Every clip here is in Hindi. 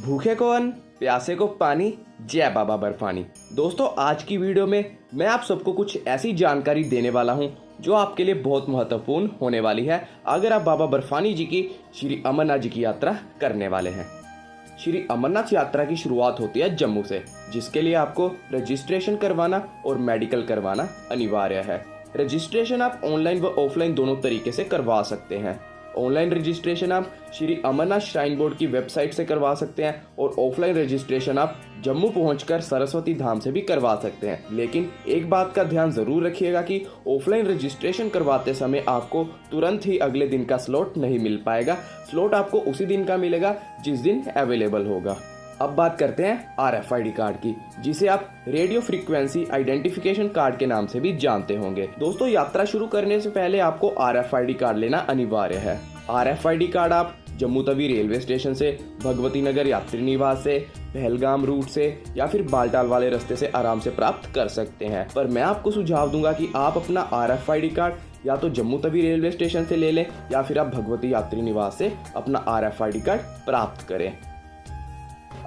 भूखे को अन्न, प्यासे को पानी, जय बाबा बर्फानी। दोस्तों, आज की वीडियो में मैं आप सबको कुछ ऐसी जानकारी देने वाला हूं जो आपके लिए बहुत महत्वपूर्ण होने वाली है अगर आप बाबा बर्फानी जी की श्री अमरनाथ जी की यात्रा करने वाले हैं। श्री अमरनाथ यात्रा की शुरुआत होती है जम्मू से, जिसके लिए आपको रजिस्ट्रेशन करवाना और मेडिकल करवाना अनिवार्य है। रजिस्ट्रेशन आप ऑनलाइन व ऑफलाइन दोनों तरीके से करवा सकते हैं। ऑनलाइन रजिस्ट्रेशन आप श्री अमरनाथ श्राइन बोर्ड की वेबसाइट से करवा सकते हैं और ऑफलाइन रजिस्ट्रेशन आप जम्मू पहुंचकर सरस्वती धाम से भी करवा सकते हैं। लेकिन एक बात का ध्यान जरूर रखिएगा कि ऑफलाइन रजिस्ट्रेशन करवाते समय आपको तुरंत ही अगले दिन का स्लॉट नहीं मिल पाएगा। स्लॉट आपको उसी दिन का मिलेगा जिस दिन अवेलेबल होगा। अब बात करते हैं RFID कार्ड की, जिसे आप रेडियो फ्रीक्वेंसी आइडेंटिफिकेशन कार्ड के नाम से भी जानते होंगे। दोस्तों, यात्रा शुरू करने से पहले आपको RFID कार्ड लेना अनिवार्य है। RFID कार्ड आप जम्मू तवी रेलवे स्टेशन से, भगवती नगर यात्री निवास से, पहलगाम रूट से या फिर बालटाल वाले रास्ते से आराम से प्राप्त कर सकते हैं। पर मैं आपको सुझाव दूंगा कि आप अपना RFID कार्ड या तो जम्मू तवी रेलवे स्टेशन से ले लें या फिर आप भगवती यात्री निवास से अपना RFID कार्ड प्राप्त करें।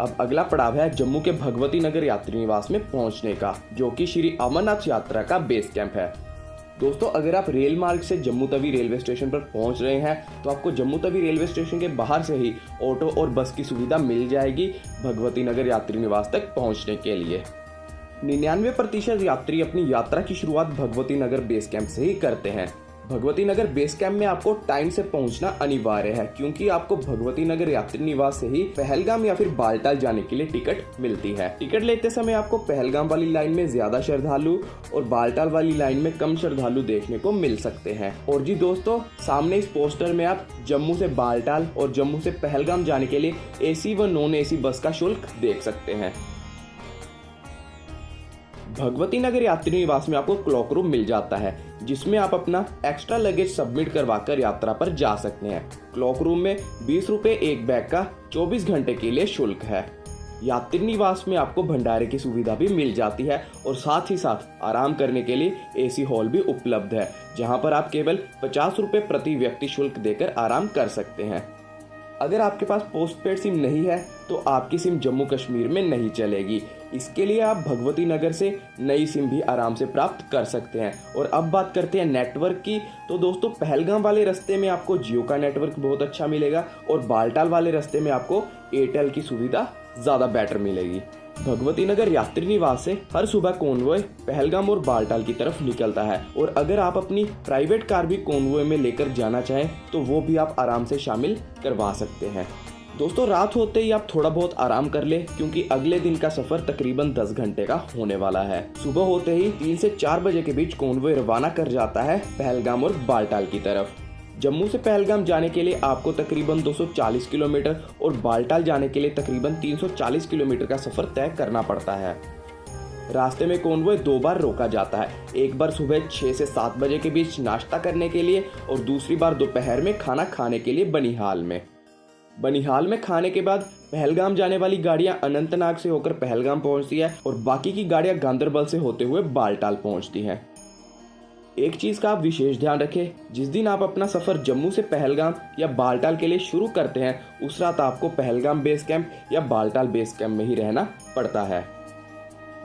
अब अगला पड़ाव है जम्मू के भगवती नगर यात्री निवास में पहुंचने का, जो कि श्री अमरनाथ यात्रा का बेस कैंप है। दोस्तों, अगर आप रेल मार्ग से जम्मू तवी रेलवे स्टेशन पर पहुंच रहे हैं तो आपको जम्मू तवी रेलवे स्टेशन के बाहर से ही ऑटो और बस की सुविधा मिल जाएगी भगवती नगर यात्री निवास तक पहुंचने के लिए। 99% यात्री अपनी यात्रा की शुरुआत भगवती नगर बेस कैंप से ही करते हैं। भगवती नगर बेस कैंप में आपको टाइम से पहुंचना अनिवार्य है, क्योंकि आपको भगवती नगर यात्री निवास से ही पहलगाम या फिर बालटाल जाने के लिए टिकट मिलती है। टिकट लेते समय आपको पहलगाम वाली लाइन में ज्यादा श्रद्धालु और बालटाल वाली लाइन में कम श्रद्धालु देखने को मिल सकते हैं। और जी दोस्तों, सामने इस पोस्टर में आप जम्मू से बालटाल और जम्मू से पहलगाम जाने के लिए AC व नॉन AC बस का शुल्क देख सकते हैं। भगवती नगर यात्री निवास में आपको क्लॉक रूम मिल जाता है, जिसमें आप अपना एक्स्ट्रा लगेज सबमिट करवाकर यात्रा पर जा सकते हैं। क्लॉक रूम में 20 रुपए एक बैग का 24 घंटे के लिए शुल्क है। यात्री निवास में आपको भंडारे की सुविधा भी मिल जाती है और साथ ही साथ आराम करने के लिए AC हॉल भी उपलब्ध है, जहां पर आप केवल 50 रुपए प्रति व्यक्ति शुल्क देकर आराम कर सकते हैं। अगर आपके पास पोस्टपेड सिम नहीं है तो आपकी सिम जम्मू कश्मीर में नहीं चलेगी। इसके लिए आप भगवती नगर से नई सिम भी आराम से प्राप्त कर सकते हैं। और अब बात करते हैं नेटवर्क की, तो दोस्तों पहलगाम वाले रास्ते में आपको जियो का नेटवर्क बहुत अच्छा मिलेगा और बालटाल वाले रास्ते में आपको एयरटेल की सुविधा ज़्यादा बेटर मिलेगी। भगवती नगर यात्री निवास से हर सुबह कॉन्वॉय पहलगाम और बालटाल की तरफ निकलता है और अगर आप अपनी प्राइवेट कार भी कॉन्वॉय में लेकर जाना चाहें तो वो भी आप आराम से शामिल करवा सकते हैं। दोस्तों, रात होते ही आप थोड़ा बहुत आराम कर ले, क्योंकि अगले दिन का सफर तकरीबन 10 घंटे का होने वाला है। सुबह होते ही 3 से 4 बजे के बीच कॉन्वॉय रवाना कर जाता है पहलगाम और बालटाल की तरफ। जम्मू से पहलगाम जाने के लिए आपको तकरीबन 240 किलोमीटर और बालटाल जाने के लिए तकरीबन 340 किलोमीटर का सफर तय करना पड़ता है। रास्ते में कॉन्वॉय 2 बार रोका जाता है, एक बार सुबह 6 से 7 बजे के बीच नाश्ता करने के लिए और दूसरी बार दोपहर में खाना खाने के लिए बनिहाल में। बनिहाल में खाने के बाद पहलगाम जाने वाली गाड़ियां अनंतनाग से होकर पहलगाम पहुंचती है और बाकी की गाड़ियां गांदरबल से होते हुए बालटाल पहुंचती हैं। एक चीज़ का आप विशेष ध्यान रखें, जिस दिन आप अपना सफ़र जम्मू से पहलगाम या बालटाल के लिए शुरू करते हैं उस रात आपको पहलगाम बेस कैंप या बालटाल बेस कैंप में ही रहना पड़ता है।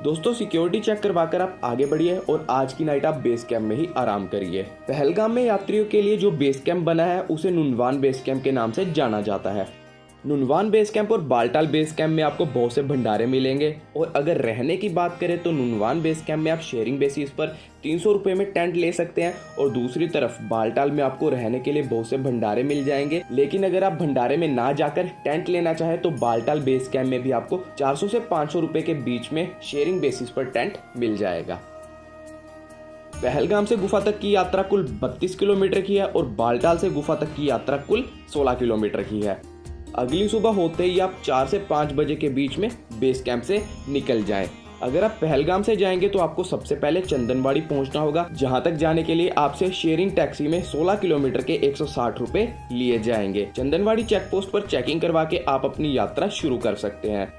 दोस्तों, सिक्योरिटी चेक करवाकर आप आगे बढ़िए और आज की नाइट आप बेस कैंप में ही आराम करिए। पहलगाम में यात्रियों के लिए जो बेस कैंप बना है उसे नुनवान बेस कैंप के नाम से जाना जाता है। नुनवान बेस कैंप और बालटाल बेस कैंप में आपको बहुत से भंडारे मिलेंगे और अगर रहने की बात करें तो नुनवान बेस कैंप में आप शेयरिंग बेसिस पर 300 रुपये में टेंट ले सकते हैं और दूसरी तरफ बालटाल में आपको रहने के लिए बहुत से भंडारे मिल जाएंगे। लेकिन अगर आप भंडारे में ना जाकर टेंट लेना चाहें तो बालटाल बेस कैंप में भी आपको 400 से 500 रुपये के बीच में शेयरिंग बेसिस पर टेंट मिल जाएगा। पहलगाम से गुफा तक की यात्रा कुल 32 किलोमीटर की है और बालटाल से गुफा तक की यात्रा कुल 16 किलोमीटर की है। अगली सुबह होते ही आप 4 से 5 बजे के बीच में बेस कैंप से निकल जाएं। अगर आप पहलगाम से जाएंगे तो आपको सबसे पहले चंदनवाड़ी पहुंचना होगा, जहां तक जाने के लिए आपसे शेयरिंग टैक्सी में 16 किलोमीटर के 160 रुपए लिए जाएंगे। चंदनवाड़ी चेक पोस्ट पर चेकिंग करवा के आप अपनी यात्रा शुरू कर सकते हैं।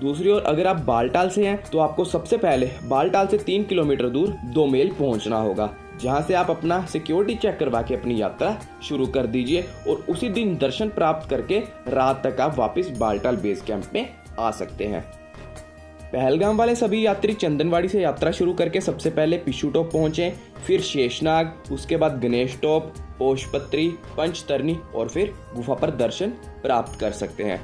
दूसरी ओर अगर आप बालटाल से हैं तो आपको सबसे पहले बालटाल से 3 किलोमीटर दूर दोमेल पहुंचना होगा। जहां से आप अपना सिक्योरिटी चेक करवा के अपनी यात्रा शुरू कर दीजिए और उसी दिन दर्शन प्राप्त करके रात तक आप वापस बालटाल बेस कैंप में आ सकते हैं। पहलगाम वाले सभी यात्री चंदनवाड़ी से यात्रा शुरू करके सबसे पहले पिशु टॉप पहुंचे, फिर शेषनाग, उसके बाद गणेश टॉप, पोषपत्री, पंचतरनी और फिर गुफा पर दर्शन प्राप्त कर सकते हैं।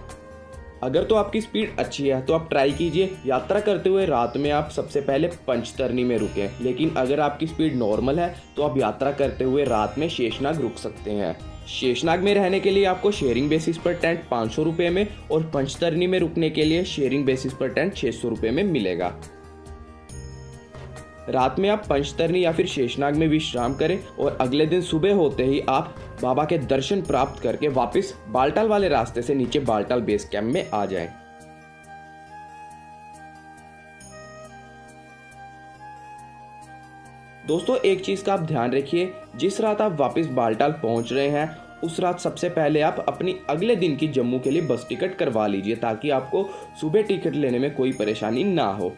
अगर तो आपकी स्पीड अच्छी है तो आप ट्राई कीजिए यात्रा करते हुए रात में आप सबसे पहले पंचतरनी में रुकें, लेकिन अगर आपकी स्पीड नॉर्मल है तो आप यात्रा करते हुए रात में शेषनाग रुक सकते हैं। शेषनाग में रहने के लिए आपको शेयरिंग बेसिस पर टेंट 500 रुपये में और पंचतरनी में रुकने के लिए शेयरिंग बेसिस पर टेंट 600 रुपये में मिलेगा। रात में आप पंचतरनी या फिर शेषनाग में विश्राम करें और अगले दिन सुबह होते ही आप बाबा के दर्शन प्राप्त करके वापस बालटाल वाले रास्ते से नीचे बालटाल बेस कैंप में आ जाएं। दोस्तों एक चीज का आप ध्यान रखिए, जिस रात आप वापस बालटाल पहुंच रहे हैं उस रात सबसे पहले आप अपनी अगले दिन की जम्मू के लिए बस टिकट करवा लीजिए ताकि आपको सुबह टिकट लेने में कोई परेशानी ना हो।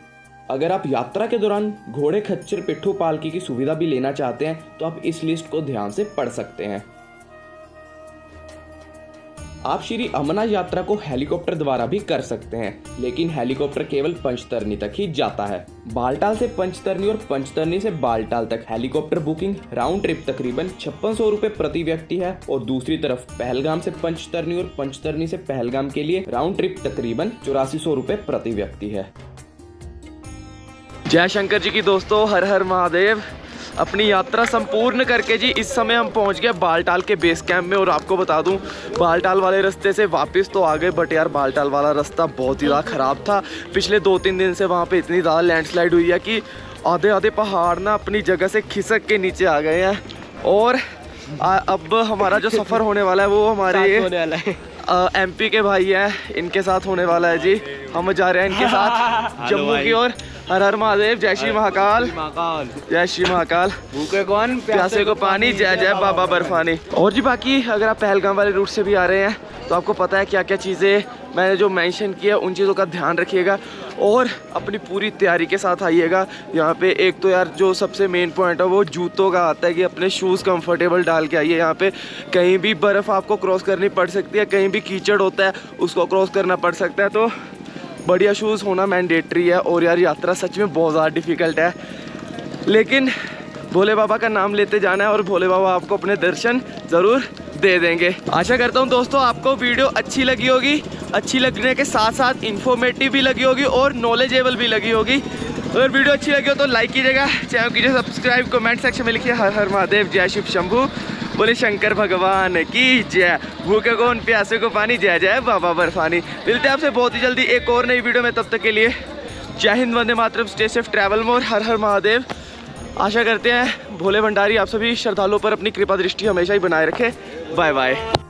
अगर आप यात्रा के दौरान घोड़े, खच्चर, पिट्ठू पालकी की सुविधा भी लेना चाहते हैं तो आप इस लिस्ट को ध्यान से पढ़ सकते हैं। आप श्री अमरनाथ यात्रा को हेलीकॉप्टर द्वारा भी कर सकते हैं, लेकिन हेलीकॉप्टर केवल पंचतरनी तक ही जाता है। बालटाल से पंचतरनी और पंचतरनी से बालटाल तक हेलीकॉप्टर बुकिंग राउंड ट्रिप तकरीबन 5600 रुपये प्रति व्यक्ति है और दूसरी तरफ पहलगाम से पंचतरनी और पंचतरनी से पहलगाम के लिए राउंड ट्रिप तकरीबन 8400 रुपये प्रति व्यक्ति है। जय शंकर जी की दोस्तों, हर हर महादेव। अपनी यात्रा संपूर्ण करके जी इस समय हम पहुंच गए बालटाल के बेस कैंप में और आपको बता दूं बालटाल वाले रास्ते से वापस तो आ गए, बट यार बालटाल वाला रास्ता बहुत ही ज़्यादा ख़राब था। पिछले 2-3 दिन से वहां पे इतनी ज़्यादा लैंडस्लाइड हुई है कि आधे आधे पहाड़ ना अपनी जगह से खिसक के नीचे आ गए हैं। और अब हमारा जो सफ़र होने वाला है वो हमारे MP के भाई हैं, इनके साथ होने वाला है जी। हम जा रहे हैं इनके साथ जम्मू की ओर। हर हर महादेव, जय श्री महाकाल, जय श्री महाकाल। भूखे कौन प्यासे को पानी, जय जय बाबा बर्फानी। और जी बाकी अगर आप पहलगाम वाले रूट से भी आ रहे हैं तो आपको पता है क्या क्या चीज़ें मैंने जो मेंशन किया, उन चीज़ों का ध्यान रखिएगा और अपनी पूरी तैयारी के साथ आइएगा। यहाँ पे एक तो यार जो सबसे मेन पॉइंट है वो जूतों का आता है कि अपने शूज़ कंफर्टेबल डाल के आइए। यहाँ पे कहीं भी बर्फ़ आपको क्रॉस करनी पड़ सकती है, कहीं भी कीचड़ होता है उसको क्रॉस करना पड़ सकता है, तो बढ़िया शूज़ होना मैंडेटरी है। और यार यात्रा सच में बहुत ज़्यादा डिफ़िकल्ट है, लेकिन भोले बाबा का नाम लेते जाना है और भोले बाबा आपको अपने दर्शन ज़रूर दे देंगे। आशा करता हूँ दोस्तों आपको वीडियो अच्छी लगी होगी, अच्छी लगने के साथ साथ इन्फॉर्मेटिव भी लगी होगी और नॉलेजेबल भी लगी होगी। अगर वीडियो अच्छी लगी हो तो लाइक कीजिएगा, चैनल कीजिए सब्सक्राइब, कमेंट सेक्शन में लिखिए हर हर महादेव, जय शिव शंभू, बोले शंकर भगवान की जय। भूखे कौन प्यासे को पानी, जय जय बाबा बर्फानी। मिलते हैं आपसे बहुत ही जल्दी एक और नई वीडियो में, तब तक के लिए जय Hind, Vande Mataram, stay safe, travel मोर, हर हर महादेव। आशा करते हैं भोले भंडारी आप सभी श्रद्धालुओं पर अपनी कृपा दृष्टि हमेशा ही बनाए रखे। Bye bye.